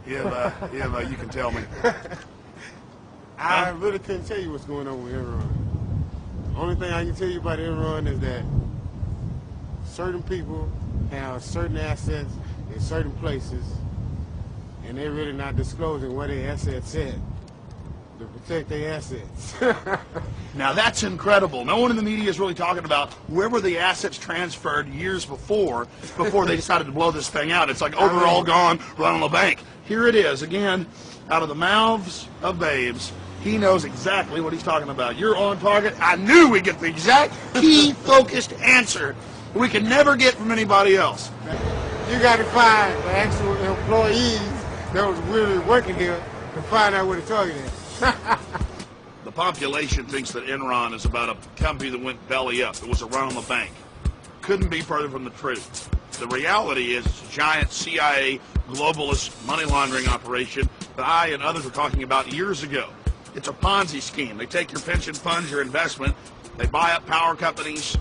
Yeah, you can tell me. I really couldn't tell you what's going on with Enron. The only thing I can tell you about Enron is that certain people have certain assets in certain places, and they're really not disclosing where their assets at to protect their assets. Now that's incredible. No one in the media is really talking about where were the assets transferred years before they decided to blow this thing out. It's like, oh, they're all gone, run on the bank. Here it is, again, out of the mouths of babes. He knows exactly what he's talking about. You're on target. I knew we'd get the exact key focused answer we could never get from anybody else. You got to find the actual employees that was really working here to find out where the target is. The population thinks that Enron is about a company that went belly up. It was a run on the bank. Couldn't be further from the truth. The reality is it's a giant CIA globalist money laundering operation that I and others were talking about years ago. It's a Ponzi scheme. They take your pension funds, your investment, they buy up power companies,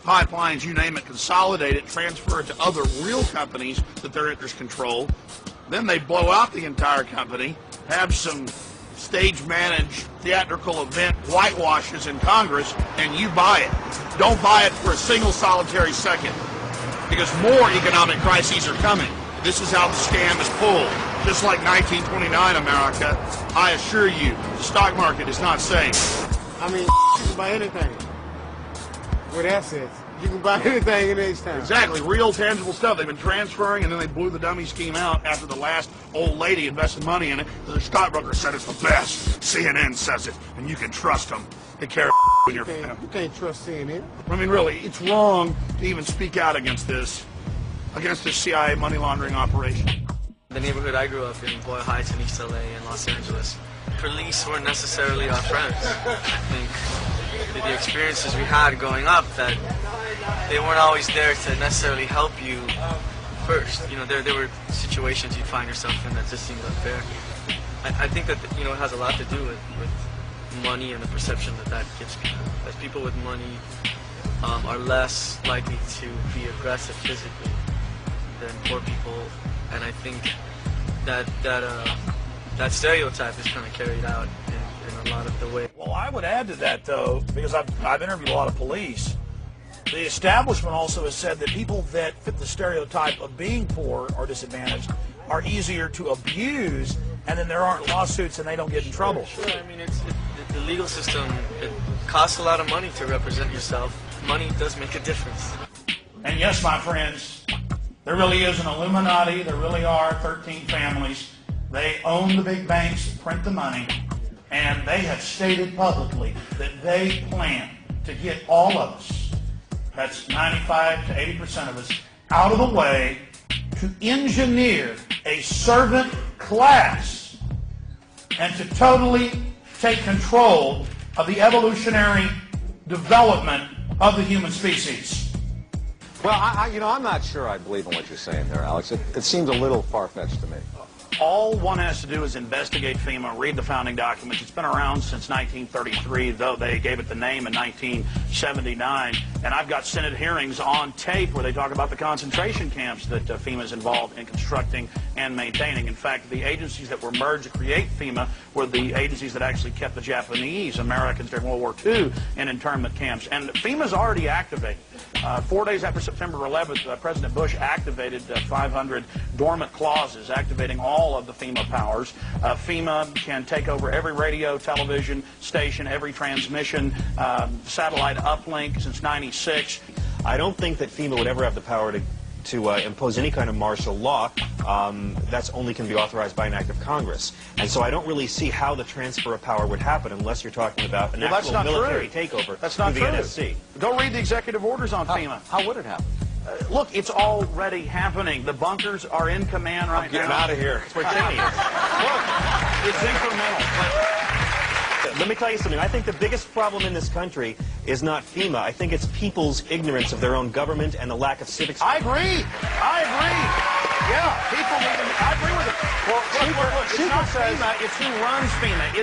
pipelines, you name it, consolidate it, transfer it to other real companies that their interests control. Then they blow out the entire company, have some stage-managed theatrical event whitewashes in Congress, and you buy it. Don't buy it for a single solitary second, because more economic crises are coming. This is how the scam is pulled. Just like 1929 America, I assure you, the stock market is not safe. I mean, you can buy anything with assets. You can buy anything in H Town. Exactly, real tangible stuff. They've been transferring, and then they blew the dummy scheme out after the last old lady invested money in it. The stockbroker said it's the best. CNN says it, and you can trust them. They care when you're... You can't trust CNN. I mean, really, it's wrong to even speak out against this CIA money laundering operation. The neighborhood I grew up in, Boyle Heights in East LA and Los Angeles, police weren't necessarily our friends. I think the experiences we had growing up, that they weren't always there to necessarily help you first. You know, there were situations you'd find yourself in that just seemed unfair. I think that, you know, it has a lot to do with money and the perception that gives people. As people with money are less likely to be aggressive physically than poor people, and I think that stereotype is kind of carried out in a lot of the way. Well, I would add to that, though, because I've interviewed a lot of police. The establishment also has said that people that fit the stereotype of being poor or disadvantaged are easier to abuse, and then there aren't lawsuits and they don't get in trouble. Sure, I mean, the legal system, it costs a lot of money to represent yourself. Money does make a difference. And yes, my friends, there really is an Illuminati. There really are 13 families. They own the big banks, print the money, and they have stated publicly that they plan to get all of us, that's 95 to 80% of us, out of the way to engineer a servant class and to totally take control of the evolutionary development of the human species. Well, I'm not sure I believe in what you're saying there, Alex. It seems a little far-fetched to me. All one has to do is investigate FEMA, read the founding documents. It's been around since 1933, though they gave it the name in 1979. And I've got Senate hearings on tape where they talk about the concentration camps that FEMA is involved in constructing and maintaining. In fact, the agencies that were merged to create FEMA were the agencies that actually kept the Japanese Americans during World War II in internment camps. And FEMA's already activated. 4 days after September 11th, President Bush activated 500 dormant clauses, activating all of the FEMA powers. FEMA can take over every radio, television station, every transmission, satellite uplink since '96. I don't think that FEMA would ever have the power to impose any kind of martial law. That's only can be authorized by an act of Congress. And so I don't really see how the transfer of power would happen unless you're talking about an actual military takeover That's not through the NSC. Go read the executive orders on FEMA. How would it happen? Look, it's already happening. The bunkers are in command right now. Get out of here. It's Virginia. Look, it's incremental. Let me tell you something. I think the biggest problem in this country is not FEMA. I think it's people's ignorance of their own government and the lack of civics. I agree. Yeah, people need to, I agree with it. Well, look, it's not FEMA, it's who runs FEMA.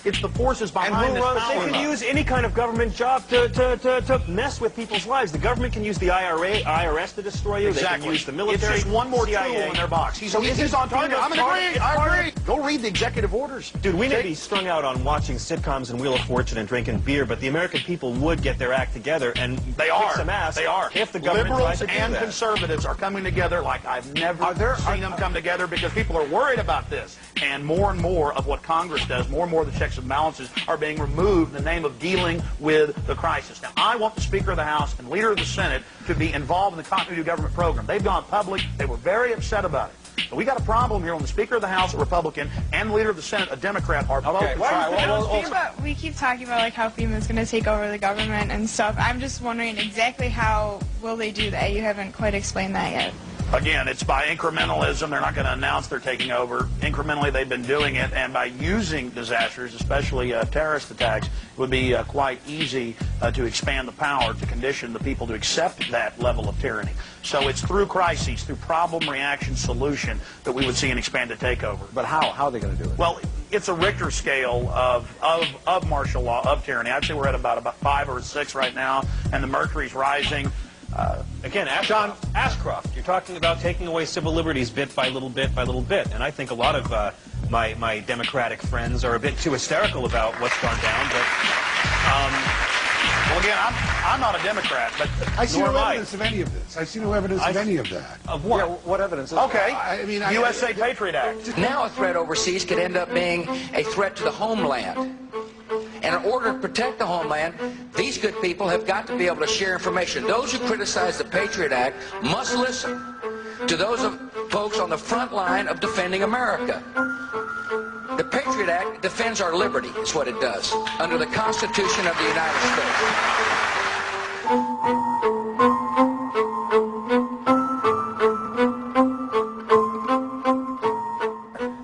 It's the forces behind this power. They can use any kind of government job to mess with people's lives. The government can use the IRS to destroy you. Exactly. They can use the military. It's just one more CIA. tool in their box. He's on target. I'm in agree. I agree. Go read the executive orders. Dude, we may be strung out on watching sitcoms and Wheel of Fortune and drinking beer, but the American people would get their act together and They are. kick some ass. They are. If the government Liberals tried to do and that. conservatives are coming together like I've never seen them come together, because people are worried about this. And more of what Congress does, more of the checks and balances are being removed in the name of dealing with the crisis. Now, I want the Speaker of the House and Leader of the Senate to be involved in the continuity of government program. They've gone public. They were very upset about it. But we got a problem here when the Speaker of the House, a Republican, and the Leader of the Senate, a Democrat, are both. We keep talking about like how FEMA is going to take over the government and stuff. I'm just wondering exactly how will they do that? You haven't quite explained that yet. Again, it's by incrementalism. They're not going to announce they're taking over. Incrementally, they've been doing it, and by using disasters, especially terrorist attacks, it would be quite easy to expand the power to condition the people to accept that level of tyranny. So it's through crises, through problem, reaction, solution, that we would see an expanded takeover. But how? How are they going to do it? Well, it's a Richter scale of martial law, of tyranny. I'd say we're at about 5 or 6 right now, and the mercury's rising. Again, John Ashcroft, you're talking about taking away civil liberties bit by little bit by little bit, and I think a lot of my Democratic friends are a bit too hysterical about what's gone down. But well, again, I'm not a Democrat, but I see no evidence of any of this. I see no evidence of any of that. Of what? Yeah, what evidence is okay. I mean, USA Patriot Act. Now a threat overseas could end up being a threat to the homeland. And in order to protect the homeland, these good people have got to be able to share information. Those who criticize the Patriot Act must listen to those folks on the front line of defending America. The Patriot Act defends our liberty, is what it does, under the Constitution of the United States.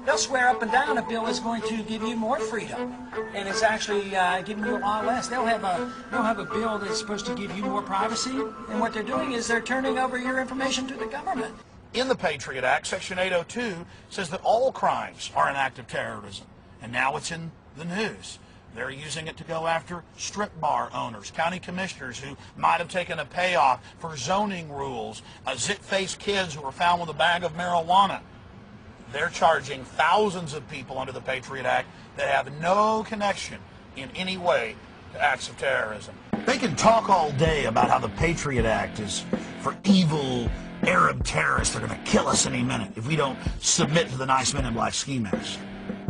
They'll swear up and down a bill is going to give you more freedom, and it's actually giving you a lot less. They'll have a bill that's supposed to give you more privacy, and what they're doing is they're turning over your information to the government. In the Patriot Act, Section 802 says that all crimes are an act of terrorism, and now it's in the news. They're using it to go after strip bar owners, county commissioners who might have taken a payoff for zoning rules, zit-faced kids who were found with a bag of marijuana. They're charging thousands of people under the Patriot Act that have no connection in any way to acts of terrorism. They can talk all day about how the Patriot Act is for evil Arab terrorists. They're going to kill us any minute if we don't submit to the nice men in black ski masks.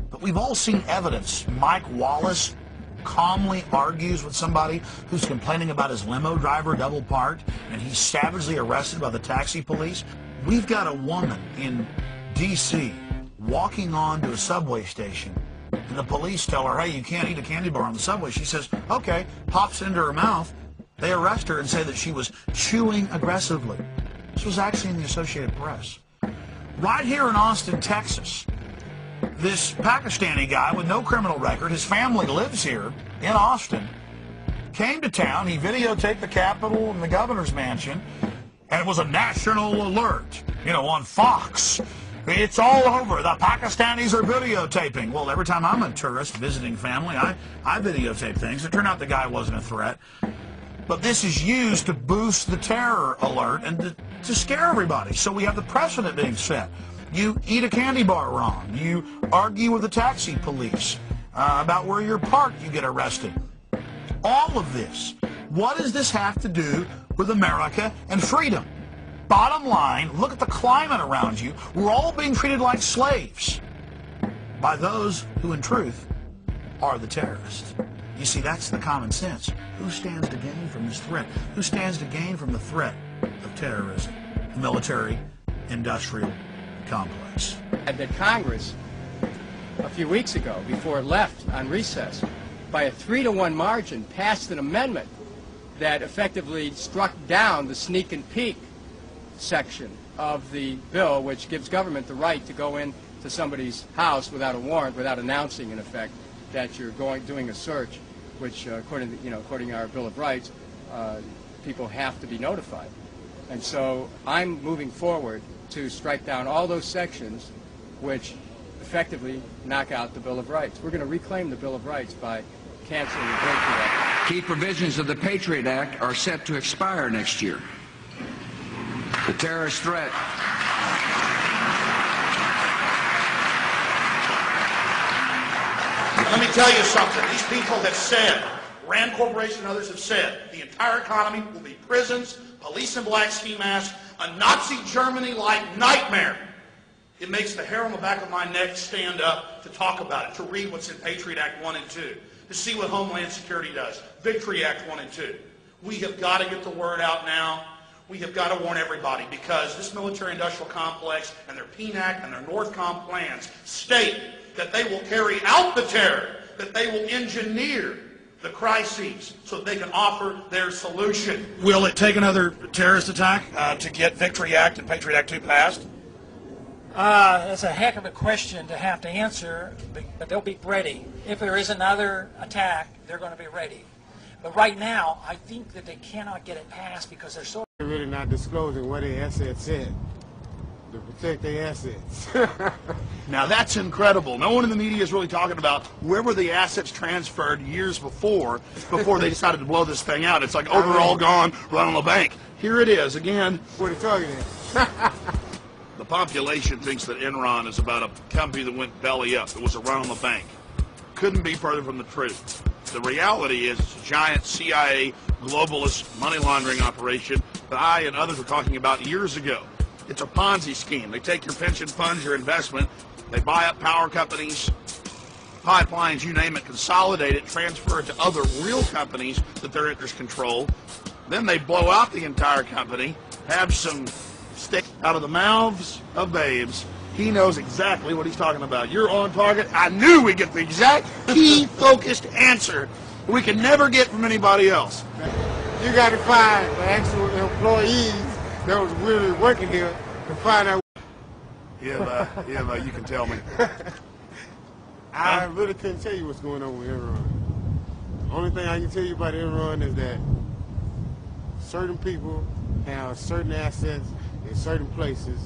But we've all seen evidence. Mike Wallace calmly argues with somebody who's complaining about his limo driver double parked, and he's savagely arrested by the taxi police. We've got a woman in D.C. walking on to a subway station, and the police tell her, hey, you can't eat a candy bar on the subway. She says, okay, pops into her mouth. They arrest her and say that she was chewing aggressively. This was actually in the Associated Press. Right here in Austin, Texas, this Pakistani guy with no criminal record, his family lives here in Austin, came to town. He videotaped the Capitol and the governor's mansion, and it was a national alert, on Fox. It's all over. The Pakistanis are videotaping. Well, every time I'm a tourist visiting family, I videotape things. It turned out the guy wasn't a threat. But this is used to boost the terror alert and to scare everybody. So we have the precedent being set. You eat a candy bar wrong. You argue with the taxi police about where you're parked, you get arrested. All of this. What does this have to do with America and freedom? Bottom line, look at the climate around you. We're all being treated like slaves by those who, in truth, are the terrorists. You see, that's the common sense. Who stands to gain from this threat? Who stands to gain from the threat of terrorism? The military-industrial complex. That Congress, a few weeks ago, before it left on recess, by a 3-to-1 margin, passed an amendment that effectively struck down the sneak and peek section of the bill, which gives government the right to go into somebody's house without a warrant, without announcing, in effect, that you're doing a search, which, according to our Bill of Rights, people have to be notified. And so I'm moving forward to strike down all those sections which effectively knock out the Bill of Rights. We're going to reclaim the Bill of Rights by canceling the Patriot Act. Key provisions of the Patriot Act are set to expire next year. The terrorist threat. Let me tell you something. These people have said, Rand Corporation and others have said, the entire economy will be prisons, police in black ski masks, a Nazi Germany-like nightmare. It makes the hair on the back of my neck stand up to talk about it, to read what's in Patriot Act 1 and 2, to see what Homeland Security does, Victory Act 1 and 2. We have got to get the word out now. We have got to warn everybody, because this military-industrial complex and their PNAC and their NORTHCOM plans state that they will carry out the terror, that they will engineer the crises so that they can offer their solution. Will it take another terrorist attack to get Victory Act and Patriot Act 2 passed? That's a heck of a question to have to answer, but they'll be ready. If there is another attack, they're going to be ready. But right now, I think that they cannot get it passed because they're so... They're really not disclosing what their assets said to protect their assets. Now that's incredible. No one in the media is really talking about where were the assets transferred years before they decided to blow this thing out. It's like, oh, they're all gone, run on the bank. Here it is again. What are you talking about? The population thinks that Enron is about a company that went belly up. It was around the bank. Couldn't be further from the truth. The reality is it's a giant CIA globalist money laundering operation that I and others were talking about years ago. It's a Ponzi scheme. They take your pension funds, your investment, they buy up power companies, pipelines, you name it, consolidate it, transfer it to other real companies that their interests control. Then they blow out the entire company, have some stick out of the mouths of babes. He knows exactly what he's talking about. You're on target. I knew we'd get the exact key focused answer we could never get from anybody else. You got to find the actual employees that was really working here to find out. Yeah, you can tell me. I really couldn't tell you what's going on with Enron. The only thing I can tell you about Enron is that certain people have certain assets in certain places